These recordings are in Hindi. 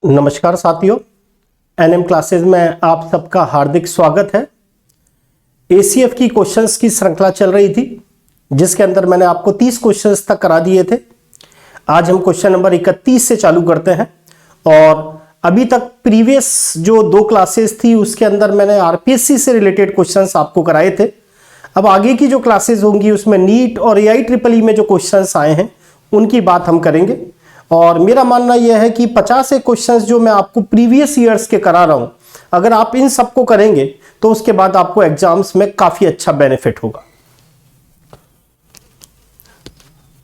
नमस्कार साथियों, एनएम क्लासेस में आप सबका हार्दिक स्वागत है। एसीएफ की क्वेश्चंस की श्रृंखला चल रही थी जिसके अंदर मैंने आपको 30 क्वेश्चंस तक करा दिए थे। आज हम क्वेश्चन नंबर 31 से चालू करते हैं और अभी तक प्रीवियस जो 2 क्लासेस थी उसके अंदर मैंने आरपीएससी से रिलेटेड क्वेश्चंस आपको कराए थे। अब आगे की जो क्लासेस होंगी उसमें नीट और एआई ट्रिपल ई में जो क्वेश्चंस आए हैं उनकी बात हम करेंगे। और मेरा मानना यह है कि 50 क्वेश्चंस जो मैं आपको प्रीवियस ईयर्स के करा रहा हूं, अगर आप इन सबको करेंगे तो उसके बाद आपको एग्जाम्स में काफी अच्छा बेनिफिट होगा।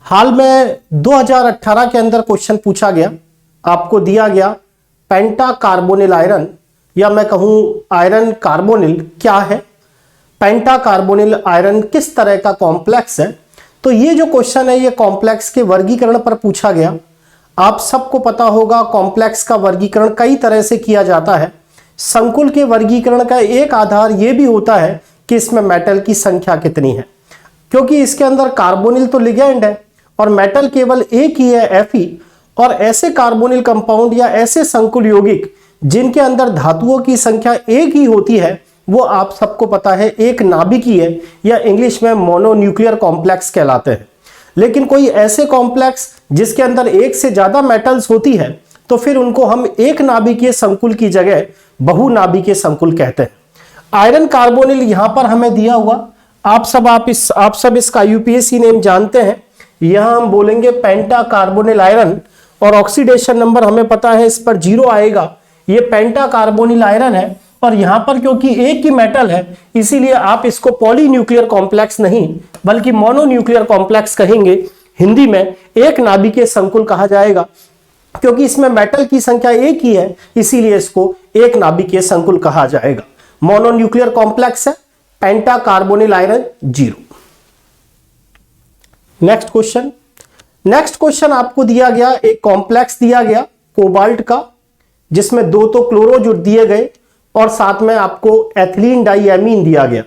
हाल में 2018 के अंदर क्वेश्चन पूछा गया, आपको दिया गया पेंटा कार्बोनिल आयरन, या मैं कहूं आयरन कार्बोनिल क्या है, पेंटा कार्बोनिल आयरन किस तरह का कॉम्प्लेक्स है। तो ये जो क्वेश्चन है ये कॉम्प्लेक्स के वर्गीकरण पर पूछा गया। आप सबको पता होगा कॉम्प्लेक्स का वर्गीकरण कई तरह से किया जाता है। संकुल के वर्गीकरण का एक आधार यह भी होता है कि इसमें मेटल की संख्या कितनी है, क्योंकि इसके अंदर कार्बोनिल तो लिगेंड है और मेटल केवल एक ही है, Fe। और ऐसे कार्बोनिल कंपाउंड या ऐसे संकुल यौगिक जिनके अंदर धातुओं की संख्या एक ही होती है वो आप सबको पता है एक नाभिकीय या इंग्लिश में मोनोन्यूक्लियर कॉम्प्लेक्स कहलाते हैं। लेकिन कोई ऐसे कॉम्प्लेक्स जिसके अंदर एक से ज्यादा मेटल्स होती है तो फिर उनको हम एक नाभिकीय संकुल की जगह बहुनाभिकीय संकुल कहते हैं। आयरन कार्बोनिल यहां पर हमें दिया हुआ, आप सब इसका यूपीएससी नेम जानते हैं। यहां हम बोलेंगे पेंटा कार्बोनिल आयरन और ऑक्सीडेशन नंबर हमें पता है इस पर 0 आएगा। ये पेंटा कार्बोनिल आयरन है और यहां पर क्योंकि एक ही मेटल है इसीलिए आप इसको पॉलीन्यूक्लियर कॉम्प्लेक्स नहीं बल्कि मोनोन्यूक्लियर कॉम्प्लेक्स कहेंगे। हिंदी में एक नाभिकीय संकुल कहा जाएगा, क्योंकि इसमें मेटल की संख्या एक ही है इसीलिए इसको एक नाभिकीय संकुल कहा जाएगा। मोनोन्यूक्लियर कॉम्प्लेक्स है पेंटा कार्बोनिल आयरन 0। नेक्स्ट क्वेश्चन आपको दिया गया, एक कॉम्प्लेक्स दिया गया कोबाल्ट का जिसमें 2 तो क्लोरो जुड़ दिए गए और साथ में आपको एथिलीन डाइएमीन दिया गया।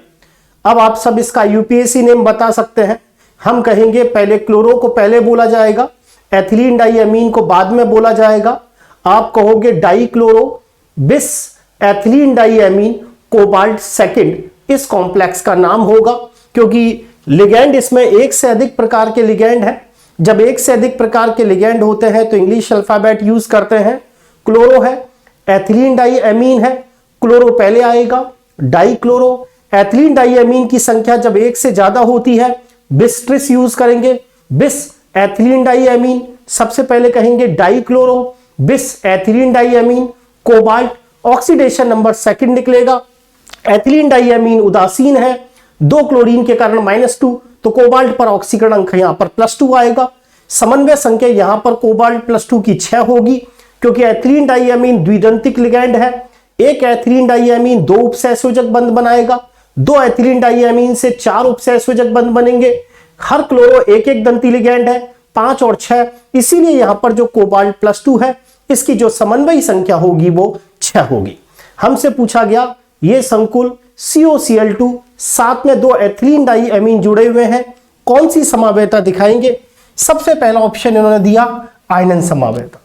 अब आप सब इसका यूपीएससी नेम बता सकते हैं। हम कहेंगे पहले क्लोरो को पहले बोला जाएगा, एथिलीन डाइएमीन को बाद में बोला जाएगा। आप कहोगे डाइक्लोरो बिस एथिलीन डाइएमीन कोबाल्ट सेकंड इस कॉम्प्लेक्स का नाम होगा, क्योंकि लिगेंड इसमें एक से अधिक प्रकार के लिगेंड है। जब एक से अधिक प्रकार के लिगेंड होते हैं तो इंग्लिश अल्फाबेट यूज करते हैं। क्लोरो है, एथिलीन डाइएमीन है, क्लोरो पहले आएगा, डाइक्लोरो। एथिलीन डाइएमीन की संख्या जब एक से ज्यादा होती है बिस्ट्रिस यूज करेंगे, बिस एथिलीन डाइएमीन। सबसे पहले कहेंगे डाइक्लोरो बिस ethylene diamine cobalt, oxidation number second निकलेगा। एथिलीन डाइएमीन उदासीन है, 2 क्लोरीन के कारण -2, तो कोबाल्ट पर ऑक्सीकरण अंक यहां पर +2 आएगा। समन्वय संख्या यहां पर कोबाल्ट +2 की 6 होगी, क्योंकि एथिलीन डाइएमीन द्विदंतिक लिगेंड है। एक एथिलीन डाइएमीन 2 उपसहसंयोजक बंध बनाएगा, 2 एथिलीन डाइएमीन से 4 उपसहसंयोजक बंध बनेंगे। हर क्लोरो एक दंती लिगेंड है, 5 और 6, इसीलिए यहां पर जो कोबाल्ट +2 है इसकी जो समन्वयी संख्या होगी वो 6 होगी। हमसे पूछा गया ये संकुल COCl2 साथ में 2 एथिलीन डाइएमीन जुड़े हुए हैं, कौन सी समावयता दिखाएंगे। सबसे पहला ऑप्शन इन्होंने दिया आयनन समावयता।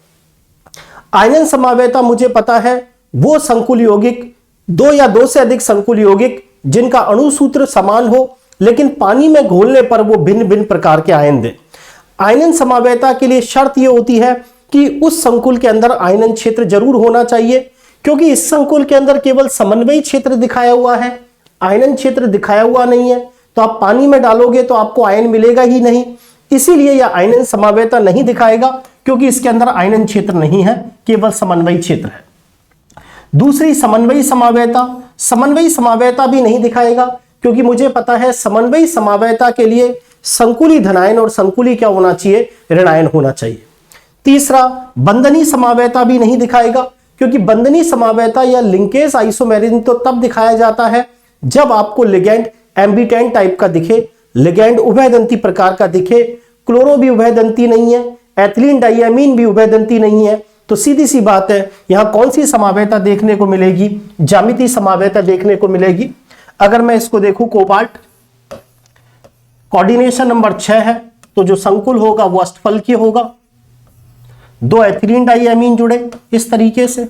आयनन समावयता मुझे पता है वो संकुल यौगिक 2 या 2 से अधिक संकुल यौगिक जिनका अणु सूत्र समान हो लेकिन पानी में घोलने पर वो भिन्न भिन्न प्रकार के आयन दें। आयनन समावयता के लिए शर्त ये होती है कि उस संकुल के अंदर आयनन क्षेत्र जरूर होना चाहिए, क्योंकि इस संकुल के अंदर केवल समन्वयी क्षेत्र दिखाया हुआ है, आयनन क्षेत्र दिखाया हुआ नहीं है। तो आप पानी में डालोगे तो आपको आयन मिलेगा ही नहीं, इसीलिए यह आयनन समावयता नहीं दिखाएगा, क्योंकि इसके अंदर आयनन क्षेत्र नहीं है, केवल समन्वयी क्षेत्र है। दूसरी समन्वयी समावयता, समन्वयी समावयता भी नहीं दिखाएगा, क्योंकि मुझे पता है समन्वयी समावयता के लिए संकुली धनायन और संकुली क्या होना चाहिए, ऋणायन होना चाहिए। तीसरा बंधनी समावयता भी नहीं दिखाएगा, क्योंकि बंधनी समावयता या लिंकेज आइसोमेरिज्म तो तब दिखाया जाता है जब आपको लिगेंड एम्बिटेंट टाइप का दिखे, लिगेंड उभयदंती प्रकार का दिखे। क्लोरो भी उभयदंती नहीं है, एथिलीन डाइएमीन भी उभयदंती नहीं है, तो सीधी सी बात है यहां कौन सी समावयता देखने को मिलेगी, ज्यामितीय समावयता देखने को मिलेगी। अगर मैं इसको देखूं कोबाल्ट कोऑर्डिनेशन नंबर 6 है तो जो संकुल होगा वो अष्टफलकीय होगा। दो एथिलीन डाइएमीन जुड़े इस तरीके से,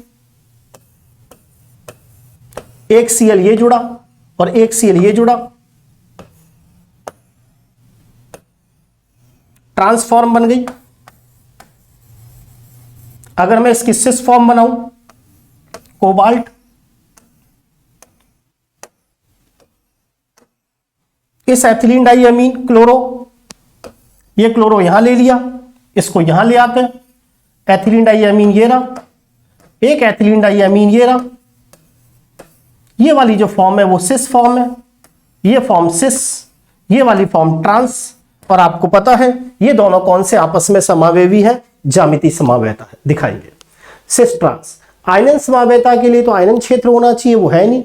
एक Cl ये जुड़ा और एक Cl ये जुड़ा, ट्रांसफॉर्म बन गई। अगर मैं इसकी सिस फॉर्म बनाऊं, कोबाल्ट, इस एथिलीन डाइएमीन क्लोरो, ये क्लोरो यहां ले लिया, इसको यहां ले आते हैं, एथिलीन डाइएमीन ये रहा, एक एथिलीन डाइएमीन ये रहा, ये वाली जो फॉर्म है वो सिस फॉर्म है, ये फॉर्म सिस, ये वाली फॉर्म ट्रांस। और आपको पता है ये दोनों कौन से आपस में समावेवी है, ज्यामितीय समावेता है, दिखाएंगे। सिस ट्रांस आयनन समावेता के लिए तो आयनन क्षेत्र होना चाहिए, वो है नहीं।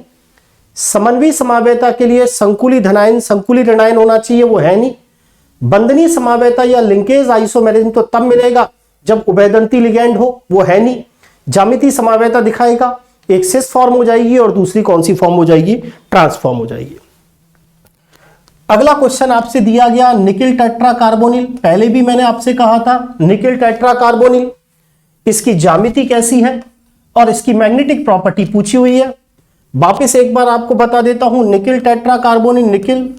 समन्वयी समावेता के लिए संकुली धनायन संकुली ऋणायन होना चाहिए, वो है नहीं। बंधनीय समावेता या लिंकेज आइसोमेरिज्म तो तब मिलेगा जब उभयदंती लिगैंड हो, वो है नहीं। ज्यामितीय समावेता दिखाएगा, एक सिस फॉर्म हो जाएगी और दूसरी कौन सी फॉर्म हो जाएगी, ट्रांसफॉर्म हो जाएगी। अगला क्वेश्चन आपसे दिया गया निकिल टेट्रा कार्बोनिल। पहले भी मैंने आपसे कहा था निकिल टेट्रा कार्बोनिल, इसकी ज्यामिति कैसी है और इसकी मैग्नेटिक प्रॉपर्टी पूछी हुई है। वापस एक बार आपको बता देता हूं, nickel tetra carbonyl, nickel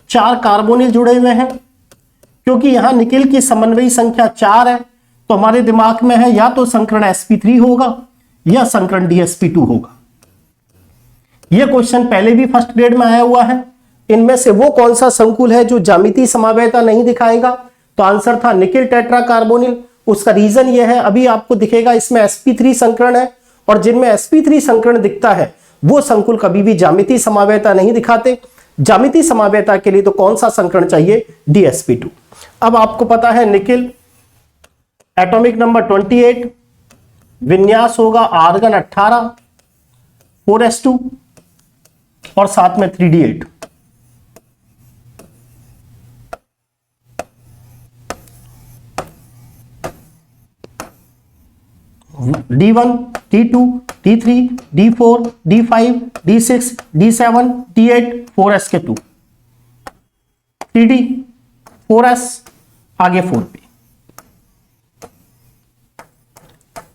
4 carbonyl जुड़े हुए हैं, क्योंकि यहां निकिल की समन्वयी संख्या 4 है, तो हमारे दिमाग में है या तो संकरण sp3 होगा या संकरण dsp2 होगा। यह क्वेश्चन पहले भी फर्स्ट ग्रेड में आया हुआ है। इनमें से वो कौन सा संकुल है जो ज्यामितीय समावेता नहीं दिखाएगा, तो आंसर था निकिल टेट्रा कार्बोनिल। उसका रीजन यह है, अभी आपको दिखेगा इसमें sp3 संकरण है, और जिनमें sp3 संकरण दिखता है वो संकुल कभी भी ज्यामितीय समावेता नहीं दिखाते। ज्यामितीय समावेता के लिए तो कौन सा संकरण चाहिए, dsp2। अब आपको पता है निकिल एटॉमिक नंबर 28, विन्यास होगा आर्गन 18, 4s2 और साथ में 3d8। D1, D2, D3, D4, D5, D6, D7, D8, 4s2, 3D, 4s, आगे 4p।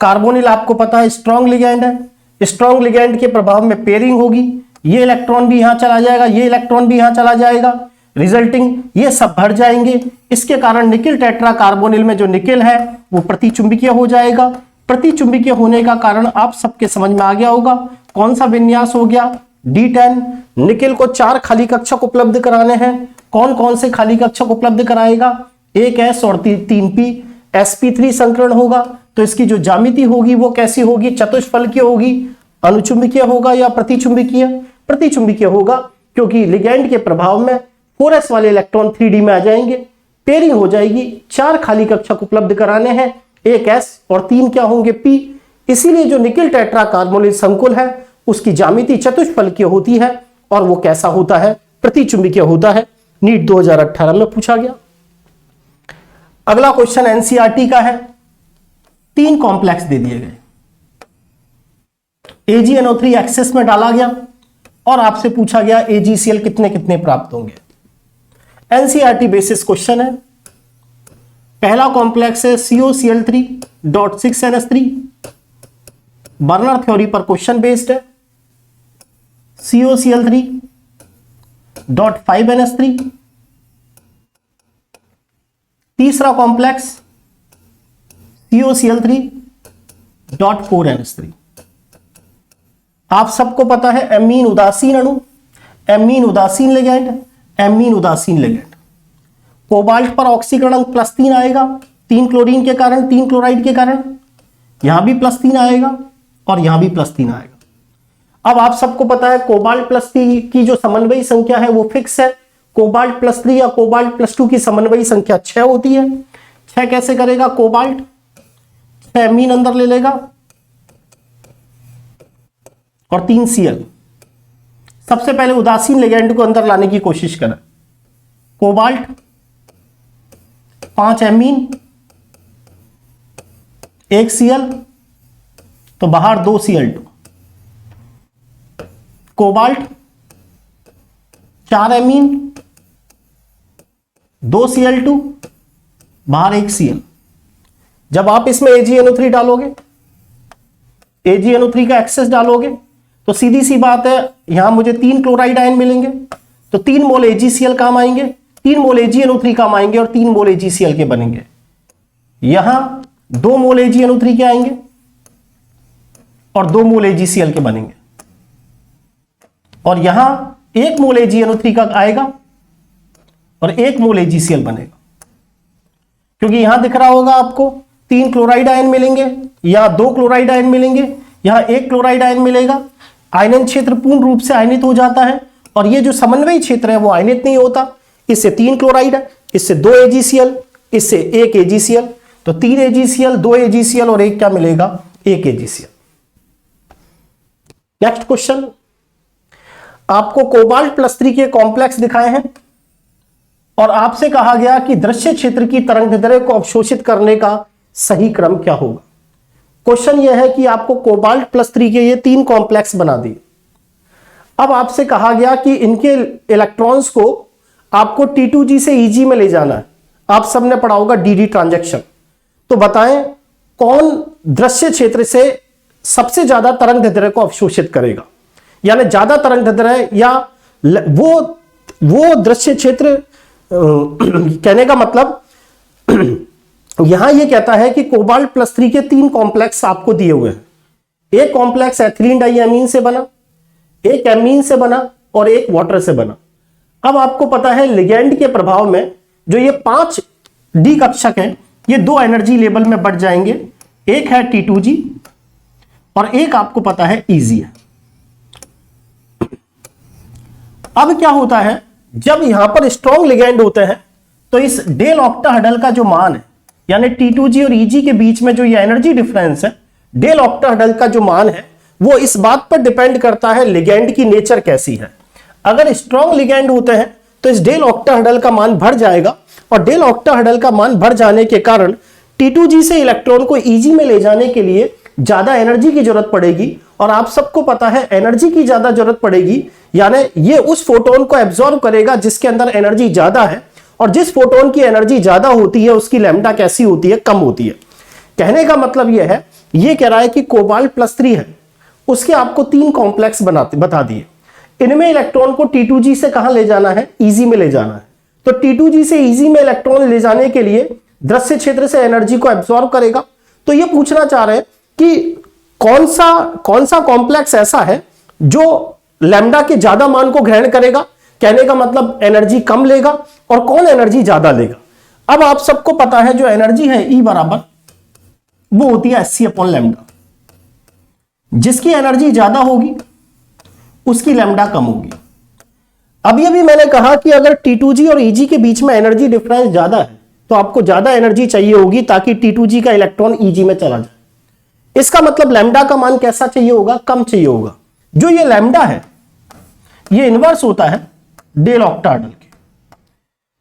कार्बोनिल आपको पता है स्ट्रॉन्ग लिगैंड है, स्ट्रॉन्ग लिगैंड के प्रभाव में पेयरिंग होगी, ये इलेक्ट्रॉन भी यहां चला जाएगा, ये इलेक्ट्रॉन भी यहां चला जाएगा, रिजल्टिंग ये सब भर जाएंगे। इसके कारण निकिल टेट्रा कार्बोनिल में जो निकिल है वो प्रतिचुंबकीय हो जाएगा। प्रतिचुंबकीय होने का कारण आप सबके समझ में आ गया होगा, कौन सा विन्यास हो गया, D10। निकिल को 4 खाली कक्षक उपलब्ध कराने हैं। कौन कौन से खाली कक्षक उपलब्ध कराएगा, एक s और 3p। sp3 संकरण होगा तो इसकी जो ज्यामिति होगी वो कैसी होगी, चतुष्फलकीय होगी, अनुचुंबकीय होगा या प्रतिचुंबकीय, प्रतिचुंबकीय होगा, क्योंकि लिगैंड के प्रभाव में 4s वाले इलेक्ट्रॉन 3d में आ जाएंगे, पेयरिंग हो जाएगी। 4 खाली कक्षक उपलब्ध कराने हैं, एक s और 3 क्या होंगे, p। इसीलिए जो निकिल टेट्रा कार्बोनिल संकुल है उसकी ज्यामिति चतुष्फलकीय होती है और वो कैसा होता है, प्रतिचुंबकीय होता है। नीट 2018 में पूछा गया। अगला क्वेश्चन एनसीईआरटी का है, 3 कॉम्प्लेक्स दे दिए गए, AgNO3 एक्सेस में डाला गया और आपसे पूछा गया AgCl कितने कितने प्राप्त होंगे। एनसीईआरटी बेसिस क्वेश्चन है। पहला कॉम्प्लेक्स है COCl3.6NH3, बर्नर थ्योरी पर क्वेश्चन बेस्ड है। COCl3.5NH3। तीसरा कॉम्प्लेक्स COCl3.4NH3। आप सबको पता है एमीन उदासीन अणु, एमीन उदासीन लिगैंड, एमीन उदासीन लिगैंड। कोबाल्ट पर ऑक्सीकरण अंक +3 आएगा, 3 क्लोरीन के कारण, 3 क्लोराइड के कारण, यहां भी +3 आएगा और यहां भी +3 आएगा। अब आप सबको पता है कोबाल्ट +3 की जो समन्वयी संख्या है वो फिक्स है। कोबाल्ट +3 या कोबाल्ट +2 की समन्वयी संख्या 6 होती है। 6 कैसे करेगा, कोबाल्ट 6 एमीन अंदर ले लेगा और 3 Cl। सबसे पहले उदासीन लिगैंड को अंदर लाने की कोशिश करें। कोबाल्ट 5 एमीन, 1 Cl, तो बाहर 2 Cl2। कोबाल्ट 4 एमीन, 2 Cl2, बाहर 1 Cl। जब आप इसमें AgNO3 डालोगे, AgNO3 का एक्सेस डालोगे, तो सीधी सी बात है, यहां मुझे 3 क्लोराइड आयन मिलेंगे, तो 3 मोल AgCl काम आएंगे, 3 मोल AgNO3 काम आएंगे और 3 मोल AgCl के बनेंगे। यहां 2 मोल AgNO3 के आएंगे और 2 मोल AgCl के बनेंगे, और यहां 1 मोल AgNO3 का आएगा और 1 मोल AgCl बनेगा। क्योंकि यहां दिख रहा होगा आपको 3 क्लोराइड आयन मिलेंगे, यहां 2 क्लोराइड आयन मिलेंगे, यहां 1 क्लोराइड आयन मिलेगा। आयनन क्षेत्र पूर्ण रूप से आयनित हो जाता है, और ये जो समन्वय क्षेत्र है वो आयनित नहीं होता। इससे 3 क्लोराइड है, इससे 2 AgCl, इससे 1 AgCl, तो 3 AgCl, 2 AgCl और 1 क्या मिलेगा, 1 AgCl। नेक्स्ट क्वेश्चन, आपको कोबाल्ट+3 के कॉम्प्लेक्स दिखाए हैं और आपसे कहा गया कि दृश्य क्षेत्र की तरंगदैर्घ्य को अवशोषित करने का सही क्रम क्या होगा। क्वेश्चन यह है कि आपको कोबाल्ट+3 के ये 3 कॉम्प्लेक्स बना दिए। अब आपसे कहा गया कि इनके इलेक्ट्रॉन्स को आपको T2G से EG में ले जाना है। आप सबने पढ़ा होगा DD ट्रांजैक्शन। तो बताएं कौन दृश्य क्षेत्र से सबसे ज्यादा तरंगदैर्घ्य को अवशोषित करेगा, यानी ज्यादा तरंगदैर्घ्य, या वो दृश्य क्षेत्र कहने का मतलब यहां यह कहता है कि कोबाल्ट+3 के 3 कॉम्प्लेक्स आपको दिए हुए हैं। एक कॉम्प्लेक्स एथिलीन डाइअमीन से बना, एक एमीन से बना और एक वाटर से बना। अब आपको पता है लिगेंड के प्रभाव में जो ये 5 डी कक्षक हैं, ये 2 एनर्जी लेवल में बढ़ जाएंगे। एक है T2G और एक आपको पता है EG है। अब क्या होता है, जब यहां पर स्ट्रॉन्ग लिगेंड होते हैं तो इस डेल ऑक्टाहेड्रल का जो मान है, यानी T2G और EG के बीच में जो ये एनर्जी डिफरेंस है, डेल ऑक्टाहेड्रल का जो मान है, वो इस बात पर डिपेंड करता है लिगेंड की नेचर कैसी है। अगर स्ट्रॉन्ग लिगेंड होते हैं तो इस डेल ऑक्टाहेड्रल का मान बढ़ जाएगा, और डेल ऑक्टाहेड्रल का मान बढ़ जाने के कारण T2G से इलेक्ट्रॉन को EG में ले जाने के लिए ज्यादा एनर्जी की जरूरत पड़ेगी। और आप सबको पता है एनर्जी की ज्यादा जरूरत पड़ेगी, यानी ये उस फोटोन को एब्जॉर्ब करेगा जिसके अंदर एनर्जी ज्यादा है, और जिस फोटोन की एनर्जी ज्यादा होती है उसकी लैम्डा कैसी होती है, कम होती है। कहने का मतलब यह है, ये कह रहा है कि कोबाल्ट+3 है, उसके आपको 3 कॉम्प्लेक्स बता दिए। इनमें इलेक्ट्रॉन को T2G से कहां ले जाना है, EG में ले जाना है। तो T2G से EG में इलेक्ट्रॉन ले जाने के लिए दृश्य क्षेत्र से एनर्जी को एब्जॉर्ब करेगा। तो ये पूछना चाह रहे हैं कि कौन सा कॉम्प्लेक्स ऐसा है जो लैम्डा के ज्यादा मान को ग्रहण करेगा, कहने का मतलब एनर्जी कम लेगा, और कौन एनर्जी ज्यादा लेगा। अब आप सबको पता है जो एनर्जी है E बराबर वो होती है Sc/λ। जिसकी एनर्जी ज्यादा होगी उसकी लैम्डा कम होगी। अभी मैंने कहा कि अगर T2G और EG के बीच में एनर्जी डिफरेंस ज्यादा है तो आपको ज्यादा एनर्जी चाहिए होगी ताकि T2G का इलेक्ट्रॉन EG में चला जाए। इसका मतलब लैम्डा का मान कैसा चाहिए होगा, कम चाहिए होगा। जो ये लैम्डा है ये इनवर्स होता है डेल ऑक्टाहेड्रल के,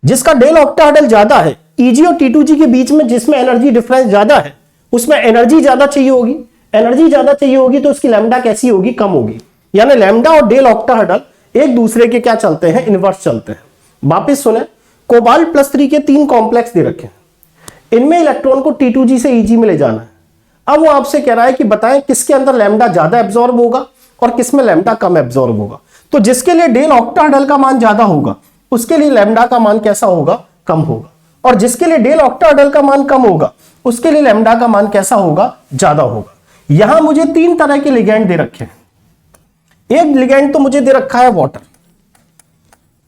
जिसका डेल ऑक्टाहेड्रल ज्यादा है EG और T2G के बीच में, जिसमें एनर्जी डिफरेंस ज्यादा है उसमें एनर्जी ज्यादा चाहिए होगी। एनर्जी ज्यादा चाहिए होगी तो उसकी लैम्डा कैसी होगी, कम होगी। यानी लैम्डा और डेल ऑक्टाहेड्रल एक दूसरे के क्या चलते हैं, इनवर्स चलते हैं। वापिस सुने, कोबाल्ट+3 के 3 कॉम्प्लेक्स दे रखे हैं, इनमें इलेक्ट्रॉन को T2G से EG में ले जाना है। अब वो आपसे कह रहा है कि बताएं किसके अंदर लैम्डा ज्यादा एब्जॉर्ब होगा और किसमें लैम्डा कम एब्जॉर्ब होगा। तो जिसके लिए डेल ऑक्टाहेड्रल का मान ज्यादा होगा उसके लिए लैम्डा का मान कैसा होगा, कम होगा, और जिसके लिए डेल ऑक्टाहेड्रल का मान कम होगा उसके लिए लैम्डा का मान कैसा होगा, ज्यादा होगा। यहां मुझे 3 तरह के लिगेंड दे रखे हैं। एक लिगेंड तो मुझे दे रखा है वाटर,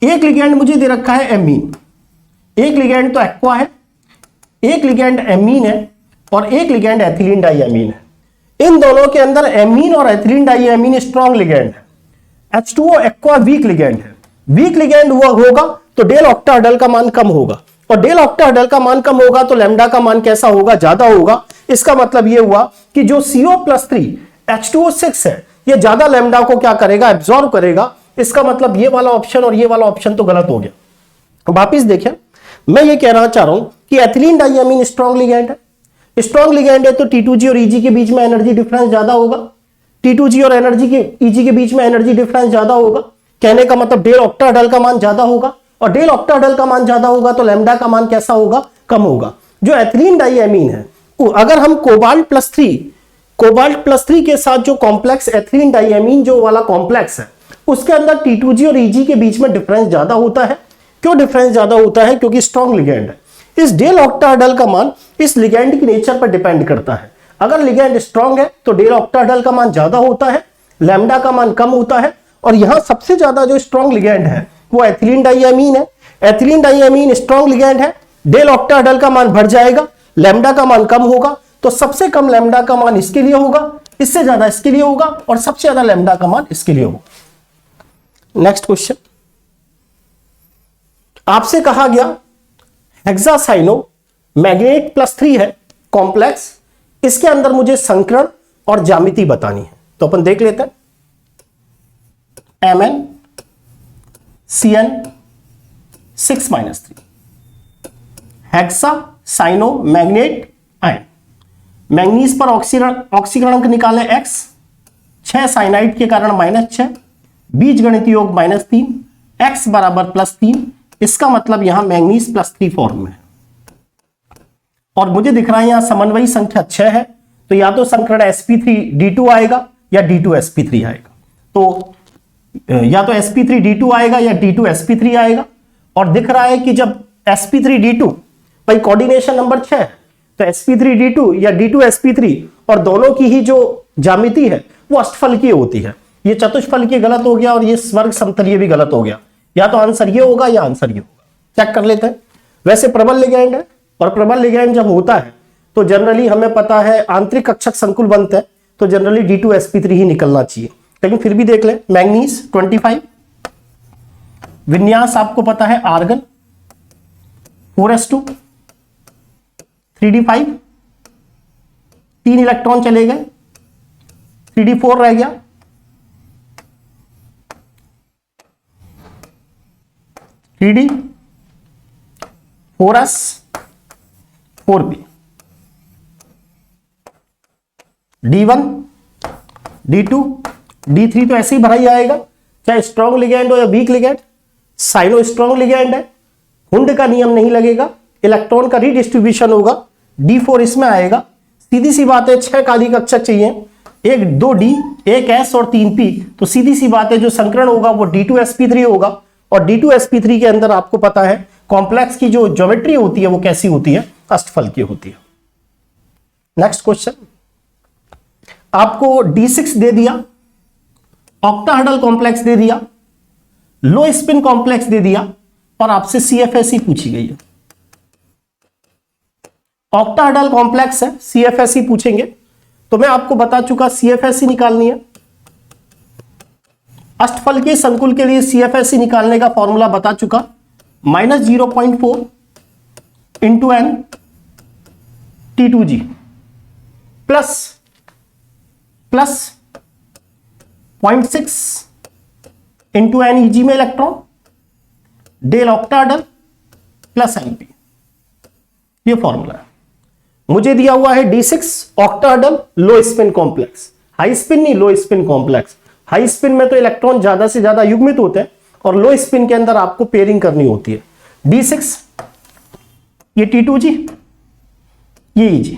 एक लिगेंड मुझे दे रखा है एमीन, एक लिगेंड तो एक्वा है, एक लिगेंड एमीन है, और एक लिगेंड एथिलीन डाइअमीन है। इन दोनों के अंदर एमीन और एथिलीन डाइअमीन स्ट्रॉन्ग लिगेंड है, H2O एक्वा वीक लिगेंड है। वीक लिगेंड हुआ होगा तो डेल ऑक्टाहेड्रल का मान कम होगा, और डेल ऑक्टाहेड्रल का मान कम होगा तो लैम्डा का मान कैसा होगा, ज्यादा होगा। इसका मतलब यह हुआ कि जो CO+3 H2O6 है ये ज्यादा लैम्डा को क्या करेगा, एब्जॉर्ब करेगा। इसका मतलब ये वाला ऑप्शन और ये वाला ऑप्शन तो गलत हो गया। वापिस देखें, मैं ये कहना चाह रहा हूं कि एथिलीन डाइअमीन स्ट्रॉन्ग लिगेंड है। स्ट्रॉन्ग लिगेंड है तो T2G और EG के बीच में एनर्जी डिफरेंस ज्यादा होगा, T2G और EG के बीच में एनर्जी डिफरेंस ज्यादा होगा। कहने का मतलब डेल ऑक्टाहेड्रल का मान ज्यादा होगा, और डेल ऑक्टाहेड्रल का मान ज्यादा होगा तो लैम्डा का मान कैसा होगा, कम होगा। जो एथिलीन डाइअमीन है अगर हम कोबाल्ट प्लस थ्री के साथ जो कॉम्प्लेक्स एथिलीन डाइएमीन जो वाला कॉम्प्लेक्स है उसके अंदर T2G और EG के बीच में डिफरेंस ज्यादा होता है। क्यों डिफरेंस ज्यादा होता है? क्योंकि स्ट्रॉन्ग लिगेंड है। इस डेल ऑक्टाहेड्रल का मान इस लिगेंड की नेचर पर डिपेंड करता है। अगर लिगेंड स्ट्रॉन्ग है तो डेल ऑक्टाहेड्रल का मान ज्यादा होता है, लैम्डा का मान कम होता है। और यहां सबसे ज्यादा जो स्ट्रॉन्ग लिगेंड है वो एथिलीन डाइएमीन है। एथिलीन डाइएमीन स्ट्रॉन्ग लिगेंड है, डेल ऑक्टाहेड्रल का मान बढ़ जाएगा, लैम्डा का मान कम होगा। तो सबसे कम लैम्डा का मान इसके लिए होगा, इससे ज्यादा इसके लिए होगा, और सबसे ज्यादा लैम्डा का मान इसके लिए होगा। नेक्स्ट क्वेश्चन, आपसे कहा गया हेक्सासाइनो मैग्नेट प्लस 3 है कॉम्प्लेक्स, इसके अंदर मुझे संकरण और ज्यामिति बतानी है। तो अपन देख लेते हैं। MnCN6-3 hexacyano manganate ion. Manganese पर ऑक्सीकरण निकाले X, 6 साइनाइड के कारण -6, बीज गणित योग -3, X बराबर +3। इसका मतलब यहां मैंगनीज +3 फॉर्म में है। और मुझे दिख रहा है यहां समन्वयी संख्या 6 है, तो या तो संकरण sp3d2 आएगा या d2sp3 आएगा। तो या तो sp3d2 आएगा या d2sp3 आएगा। और दिख रहा है कि जब sp3d2 भाई कोऑर्डिनेशन नंबर 6 है, तो sp3d2 या d2sp3 और दोनों की ही जो ज्यामिति है वो अष्टफलकीय होती है। ये चतुष्फलकीय गलत हो गया और ये स्वर्ग समतलीय भी गलत हो गया। या तो आंसर ये होगा या आंसर ये होगा। चेक कर लेते हैं। वैसे प्रबल लिगैंड है, और प्रबल लिगैंड जब होता है तो जनरली हमें पता है आंतरिक कक्षक संकुल बनते हैं, तो जनरली d2sp3 ही निकलना चाहिए। लेकिन फिर भी देख ले, मैंगनीज 25, विन्यास आपको पता है आर्गन 4s2 3d5, 3 इलेक्ट्रॉन चले गए, 3d4 रह गया, 3d 4s 4p, d1 d2 d3 तो ऐसे ही भरा ही आएगा, चाहे स्ट्रॉन्ग लिगैंड हो या weak ligand. Cyano strong ligand है, हुंड का नियम नहीं लगेगा, इलेक्ट्रॉन का रीडिस्ट्रीब्यूशन होगा, d4 इसमें आएगा। सीधी सी बात है 6 काली कक्षक चाहिए, 1 2d 1 s और 3p, तो सीधी सी बात है जो संकरण होगा वो d2sp3 होगा। और d2sp3 के अंदर आपको पता है कॉम्प्लेक्स की जो ज्योमेट्री होती है वो कैसी होती है? अष्टफलकीय होती है। नेक्स्ट क्वेश्चन, आपको d6 दे दिया, ऑक्टाहेड्रल कॉम्प्लेक्स दे दिया, लो स्पिन कॉम्प्लेक्स दे दिया, और आपसे CFSE पूछी गई है। ऑक्टाहेड्रल कॉम्प्लेक्स है, CFSE पूछेंगे, तो मैं आपको बता चुका CFSE निकालनी है। अष्टफलकीय संकुल के लिए CFSE निकालने का फॉर्मूला बता चुका, -0.4 into n T2G plus 0.6 into n EG में electron, del octahedral plus np। ये फॉर्मूला है। मुझे दिया हुआ है d6 octahedral low spin complex, high spin नहीं, low spin complex. High spin में तो इलेक्ट्रॉन ज्यादा से ज्यादा युग्मित होते हैं, और लो स्पिन के अंदर आपको पेयरिंग करनी होती है। d6 ये T2G, ये EG,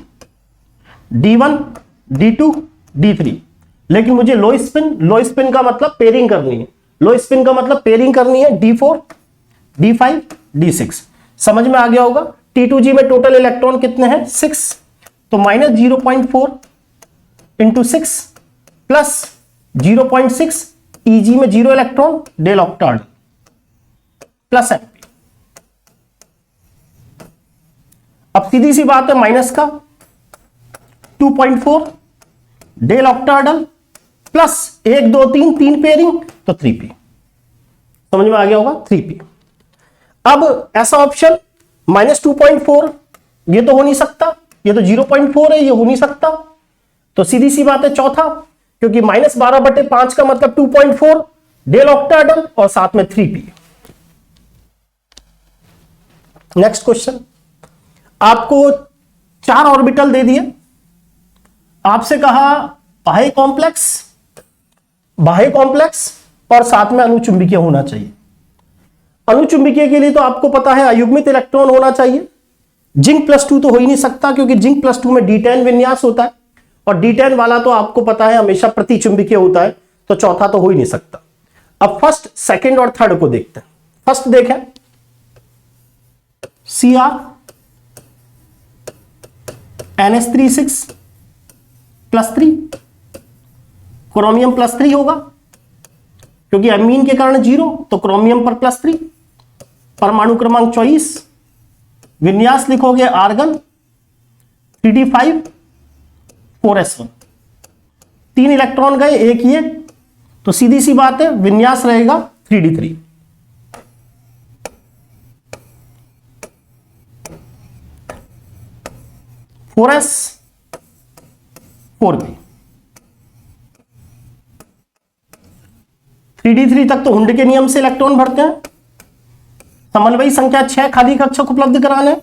d1 d2 d3। लेकिन मुझे लो स्पिन का मतलब पेयरिंग करनी है, लो स्पिन का मतलब पेयरिंग करनी है d4 d5 d6। समझ में आ गया होगा। T2G में टोटल इलेक्ट्रॉन कितने हैं? 6, तो -0.4 इंटू 6 प्लस 0.6 EG में 0 electron, del octahedral plus np। अब सीधी सी बात है माइनस का 2.4 डेल ऑक्टाहेड्रल प्लस 1 2 3 3 पेयरिंग, तो 3p। समझ में आ गया होगा, 3p। अब ऐसा ऑप्शन -2.4 ये तो हो नहीं सकता, ये तो 0.4 है, ये हो नहीं सकता। तो सीधी सी बात है चौथा, क्योंकि -12/5 का मतलब 2.4 डेल ऑक्टाहेड्रल और साथ में 3p। नेक्स्ट क्वेश्चन, आपको 4 ऑर्बिटल दे दिए, आपसे कहा बाह्य कॉम्प्लेक्स और साथ में अनुचुंबकीय होना चाहिए। अनुचुंबकीय के लिए तो आपको पता है अयुग्मित इलेक्ट्रॉन होना चाहिए, जिंक +2 तो हो ही नहीं सकता, क्योंकि जिंक +2 में D10 विन्यास होता है और D10 वाला तो आपको पता है हमेशा प्रतिचुंबकीय होता है, तो चौथा तो हो ही नहीं सकता। अब फर्स्ट, सेकंड और थर्ड को देखते हैं। फर्स्ट देखें, Cr NH36 +3, क्रोमियम +3 होगा, क्योंकि एमीन के कारण 0, तो क्रोमियम पर +3। परमाणु क्रमांक 24, विन्यास लिखोगे आर्गन 3d5 4s1, 3 इलेक्ट्रॉन गए, एक ये, तो सीधी सी बात है विन्यास रहेगा 3d3। फोरस 4p, 3d3 तक तो हुंड के नियम से इलेक्ट्रॉन भरते हैं। समन्वयी संख्या 6 खाली कक्षक उपलब्ध कराने,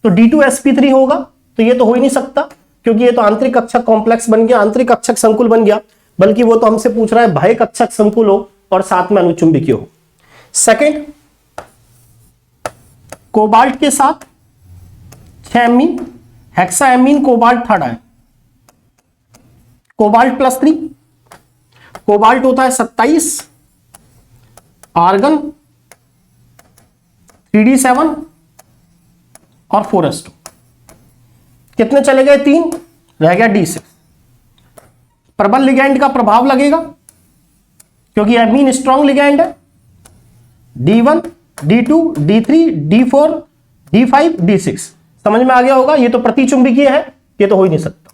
तो D2sp3 होगा, तो ये तो हो ही नहीं सकता, क्योंकि ये तो आंतरिक कक्षक कॉम्प्लेक्स बन गया, आंतरिक कक्षक संकुल बन गया, बल्कि वो तो हमसे पूछ रहा है बाह्य कक्षक संकुल हो और साथ में अनुचुंबकीय हो। सेकंड, कोबाल्ट के साथ 6 amine, hexaamine cobalt third ion, cobalt +3, cobalt होता है 27, आर्गन 3d7 और 4s2, कितने चले गए 3, रह गया D6। प्रबल लिगैंड का प्रभाव लगेगा, क्योंकि एमीन स्ट्रॉन्ग लिगैंड है, D1 D2 D3 D4 D5 D6, समझ में आ गया होगा। ये तो प्रतिचुंबकीय है, ये तो हो ही नहीं सकता।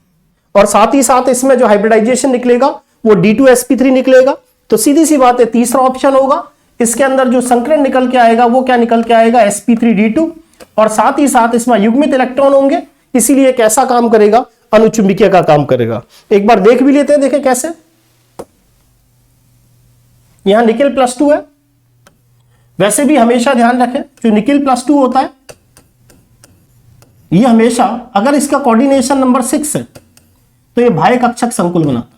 और साथ ही साथ इसमें जो हाइब्रिडाइजेशन निकलेगा वो D2sp3 निकलेगा, तो सीधी सी बात है तीसरा ऑप्शन होगा। इसके अंदर जो संकरण निकल के आएगा वो क्या निकल के आएगा, sp3d2, और साथ ही साथ इसमें युग्मित इलेक्ट्रॉन होंगे, इसीलिए कैसा काम करेगा, अनुचुंबकीय का काम करेगा। एक बार देख भी लेते हैं, देखें कैसे। यहां निकेल +2 है, वैसे भी हमेशा ध्यान रखें जो निकेल +2 होता है ये हमेशा, अगर इसका कोऑर्डिनेशन नंबर 6 है तो ये बाह्य कक्षक संकुल बनाता है।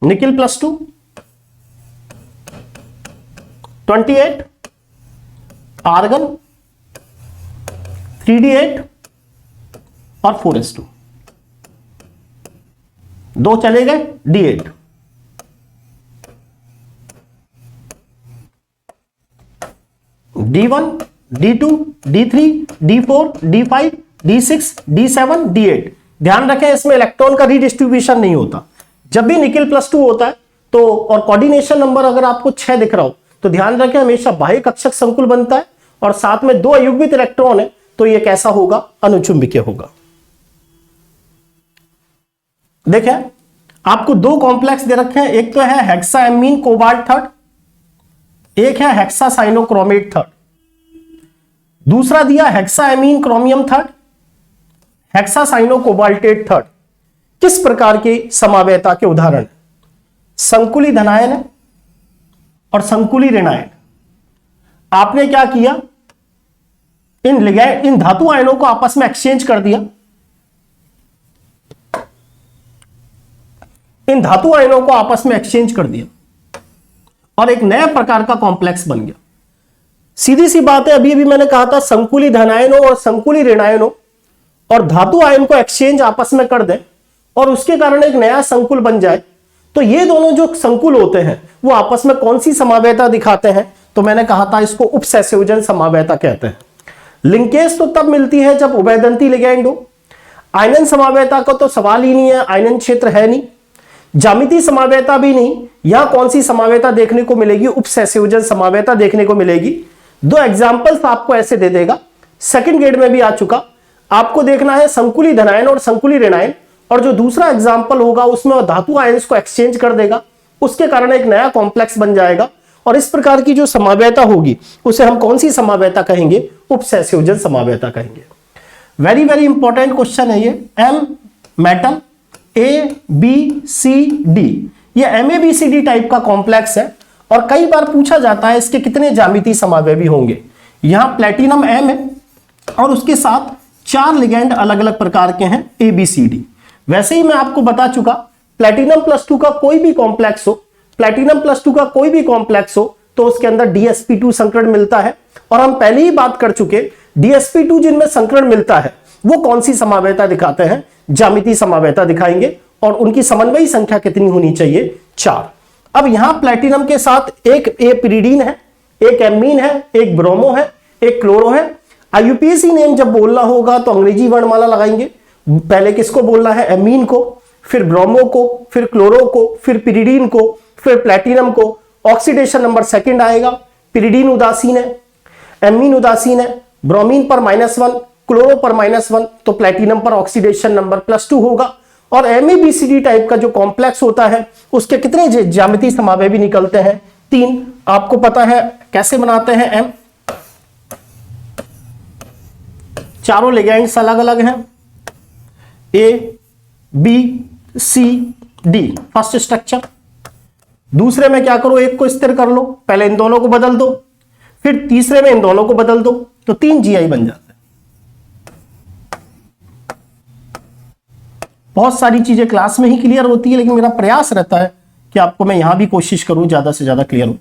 निकेल +2 28, आर्गन 3d8 और 4s2, 2 चले गए D8, D1 D2 D3 D4 D5 D6 D7 D8। ध्यान रखें इसमें इलेक्ट्रॉन का रीडिस्ट्रीब्यूशन नहीं होता। जब भी निकेल +2 होता है तो, और कोऑर्डिनेशन नंबर अगर आपको 6 दिख रहा हो, तो ध्यान रखें हमेशा बाह्य कक्षक संकुल बनता है और साथ में 2 अयुग्मित इलेक्ट्रॉन है, तो ये कैसा होगा, अनुचुंबकीय होगा। देखें आपको 2 कॉम्प्लेक्स दे रखे हैं, एक तो है हेक्साएमीन कोबाल्ट थर्ड, एक है हेक्सासाइनोक्रोमेट थर्ड, दूसरा दिया हेक्साएमीन क्रोमियम थर्ड, हेक्सासाइनोकोबाल्टेट थर्ड। किस प्रकार के समावयता के उदाहरण? संकुली धनायन है और संकुली ऋणायन। आपने क्या किया, इन धातु आयनों को आपस में एक्सचेंज कर दिया, इन धातु आयनों को आपस में एक्सचेंज कर दिया और एक नया प्रकार का कॉम्प्लेक्स बन गया। सीधी सी बात है, अभी मैंने कहा था संकुली धनायनों और संकुली ऋणायनों और धातु आयन को एक्सचेंज आपस में कर दें और उसके कारण एक नया संकुल बन जाए, तो ये दोनों जो संकुल होते हैं वो आपस में कौन सी समावयता दिखाते हैं? तो मैंने कहा था इसको उपसहसंयोजन समावयता कहते हैं। लिंकेज तो तब मिलती है जब उभयदंती लिगैंड हो। आयनन समावयता का तो सवाल ही नहीं है, आयनन क्षेत्र है नहीं। ज्यामितीय समावयता भी नहीं। यहां कौन सी समावयता देखने को मिलेगी? उपसहसंयोजन समावयता देखने को मिलेगी। 2 एग्जाम्पल्स आपको ऐसे दे देगा, सेकंड ग्रेड में भी आ चुका। आपको देखना है संकुली धनायन और संकुली ऋणायन, और जो दूसरा एग्जाम्पल होगा उसमें वो धातु आयन्स को एक्सचेंज कर देगा, उसके कारण एक नया कॉम्प्लेक्स बन जाएगा। और इस प्रकार की जो समावयता होगी उसे हम कौन सी समावयता कहेंगे? उपसहसंयोजन समावयता कहेंगे। वेरी वेरी इंपॉर्टेंट क्वेश्चन है ये। एम मेटल ABCD, ये MABCD टाइप का कॉम्प्लेक्स है और कई बार पूछा जाता है इसके कितने ज्यामितीय समावयवी होंगे। यहां प्लेटिनम M है और उसके साथ 4 लिगैंड अलग अलग प्रकार के हैं ABCD। वैसे ही मैं आपको बता चुका, प्लेटिनम +2 का कोई भी कॉम्प्लेक्स हो, प्लैटिनम +2 का कोई भी कॉम्प्लेक्स हो तो उसके अंदर DsP2 संकरण मिलता है। और हम पहले ही बात कर चुके, DsP2 जिनमें संकरण मिलता है वो कौन सी समवेता दिखाते हैं, ज्यामितीय समवेता दिखाएंगे। और उनकी समन्वयी संख्या कितनी होनी चाहिए, 4। अब यहां प्लैटिनम के साथ एक पिरिडीन है, एक एमीन है, एक ब्रोमो है, एक क्लोरो है। IUPAC नेम जब बोलना होगा तो अंग्रेजी वर्णमाला लगाएंगे। पहले किसको बोलना है, एमीन को, फिर ब्रोमो को, फिर क्लोरो को, फिर पिरिडीन को, फिर प्लैटिनम को। ऑक्सीडेशन नंबर सेकंड आएगा। पिरिडीन उदासीन है, एमीन उदासीन है, ब्रोमीन पर -1, क्लोरो पर -1, तो प्लैटिनम पर ऑक्सीडेशन नंबर +2 होगा। और MABCD टाइप का जो कॉम्प्लेक्स होता है उसके कितने ज्यामितीय समावयवी निकलते हैं, 3। आपको पता है कैसे बनाते हैं M, चारों लिगेंड्स अलग अलग हैं, A B C D first structure. दूसरे में क्या करो, एक को स्थिर कर लो, पहले इन दोनों को बदल दो, फिर तीसरे में इन दोनों को बदल दो, तो 3 GI बन जाते हैं। बहुत सारी चीजें क्लास में ही क्लियर होती है, लेकिन मेरा प्रयास रहता है कि आपको मैं यहां भी कोशिश करूं ज्यादा से ज्यादा क्लियर हो।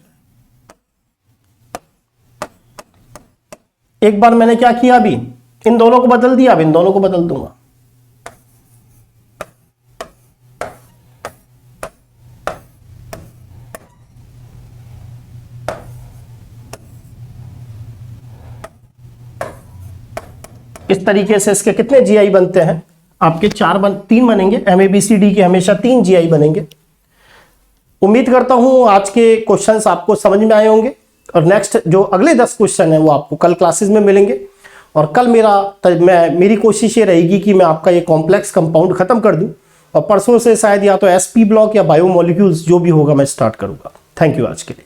एक बार मैंने क्या किया, अभी इन दोनों को बदल दिया, अब इन दोनों को बदल दूंगा। इस तरीके से इसके कितने GI बनते हैं, आपके 3 बनेंगे। MABCD के हमेशा 3 GI बनेंगे। उम्मीद करता हूं आज के क्वेश्चंस आपको समझ में आए होंगे और नेक्स्ट जो अगले 10 क्वेश्चन है वो आपको कल क्लासेस में मिलेंगे। और कल मेरी कोशिश ये रहेगी कि मैं आपका ये कॉम्प्लेक्स कंपाउंड खत्म कर दूं और परसों से शायद या तो SP ब्लॉक या बायोमोलिक्यूल्स जो भी होगा मैं स्टार्ट करूंगा। थैंक यू आज के लिए।